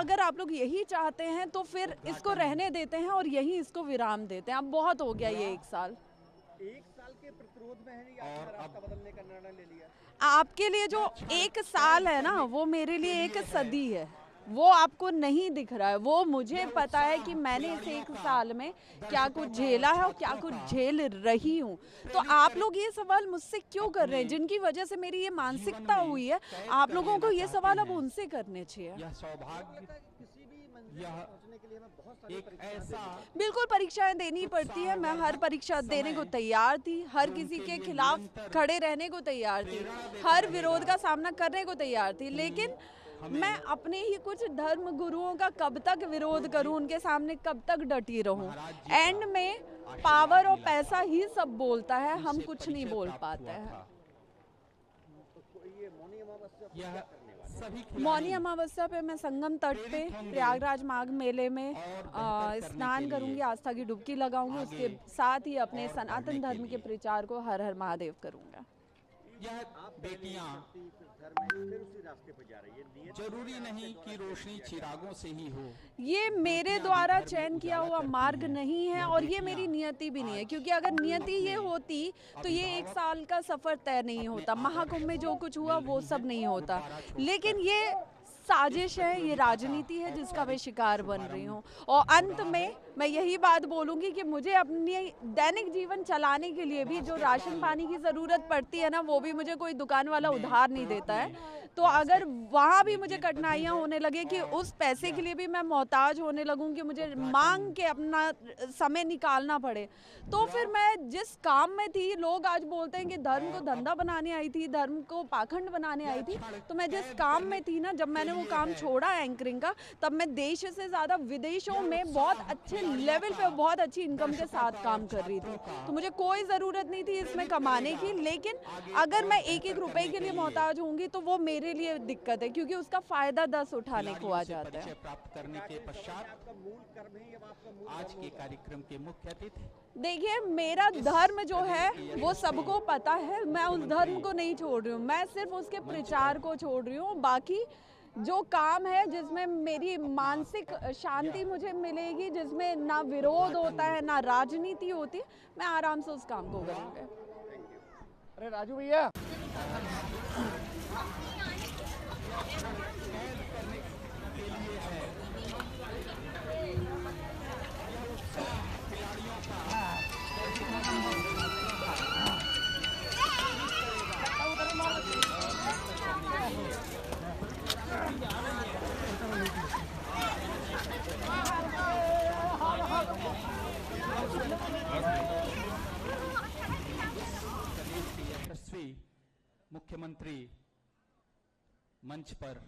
अगर आप लोग यही चाहते हैं तो फिर इसको रहने देते हैं और यही इसको विराम देते हैं। अब बहुत हो गया ये 1 साल। 1 साल के प्रतिरोध में है या आपने रास्ता बदलने का निर्णय ले लिया? आपके लिए जो 1 साल है ना, वो मेरे लिए 1 सदी है। वो आपको नहीं दिख रहा है। वो मुझे पता है कि मैंने इस 1 साल में क्या कुछ झेला है और क्या कुछ झेल रही हूँ। तो आप लोग ये सवाल मुझसे क्यों कर रहे हैं? जिनकी वजह से मेरी ये मानसिकता हुई है, आप लोगों को ये सवाल अब उनसे करने चाहिए। यह सौभाग्य, किसी भी मंजिल तक पहुंचने के लिए हमें बहुत सारी परीक्षाएं बिल्कुल परीक्षाएं देनी पड़ती है। मैं हर परीक्षा देने को तैयार थी, हर किसी के खिलाफ खड़े रहने को तैयार थी, हर विरोध का सामना करने को तैयार थी, लेकिन मैं अपने ही कुछ धर्म गुरुओं का कब तक विरोध करूं, उनके सामने कब तक डटी रहूं? एंड में पावर और पैसा ही सब बोलता है, हम कुछ नहीं बोल पाते हैं। मौनी अमावस्या पे मैं संगम तट पे प्रयागराज माघ मेले में स्नान करूंगी, आस्था की डुबकी लगाऊंगी, उसके साथ ही अपने सनातन धर्म के प्रचार को हर हर महादेव करूंगा। यह बेटियां जरूरी नहीं कि रोशनी चिरागों से ही हो। ये मेरे द्वारा चयन किया हुआ मार्ग नहीं है और ये मेरी नियति भी नहीं है, क्योंकि अगर नियति ये होती तो ये 1 साल का सफर तय नहीं होता, महाकुंभ में जो कुछ हुआ वो सब नहीं होता। लेकिन ये साजिश है, ये राजनीति है जिसका मैं शिकार बन रही हूँ। और अंत में मैं यही बात बोलूँगी कि मुझे अपनी दैनिक जीवन चलाने के लिए भी जो राशन पानी की ज़रूरत पड़ती है ना, वो भी मुझे कोई दुकान वाला उधार नहीं देता है। तो अगर वहाँ भी मुझे कठिनाइयाँ होने लगे कि उस पैसे के लिए भी मैं मोहताज होने लगूँ कि मुझे मांग के अपना समय निकालना पड़े, तो फिर मैं जिस काम में थी, लोग आज बोलते हैं कि धर्म को धंधा बनाने आई थी, धर्म को पाखंड बनाने आई थी, तो मैं जिस काम में थी ना, जब मैंने वो काम छोड़ा एंकरिंग का, तब मैं देश से ज़्यादा विदेशों में बहुत अच्छे लेवल पे बहुत अच्छी इनकम के साथ काम कर रही थी। तो मुझे कोई ज़रूरत नहीं थी इसमें कमाने की, लेकिन अगर मैं एक एक रुपए के लिए मोहताज होंगी तो वो मेरे लिए दिक्कत है, क्योंकि उसका फायदा 10 उठाने को आ जाता है। प्राप्त करने के पश्चात आज के कार्यक्रम के मुख्य अतिथि, देखिए, मेरा धर्म जो है वो सबको पता है, मैं उस धर्म को नहीं छोड़ रही हूँ, मैं सिर्फ उसके प्रचार को छोड़ रही हूँ। बाकी जो काम है जिसमें मेरी मानसिक शांति मुझे मिलेगी, जिसमें ना विरोध होता है ना राजनीति होती है, मैं आराम से उस काम को करूँगी। अरे राजू भैया, मुख्यमंत्री मंच पर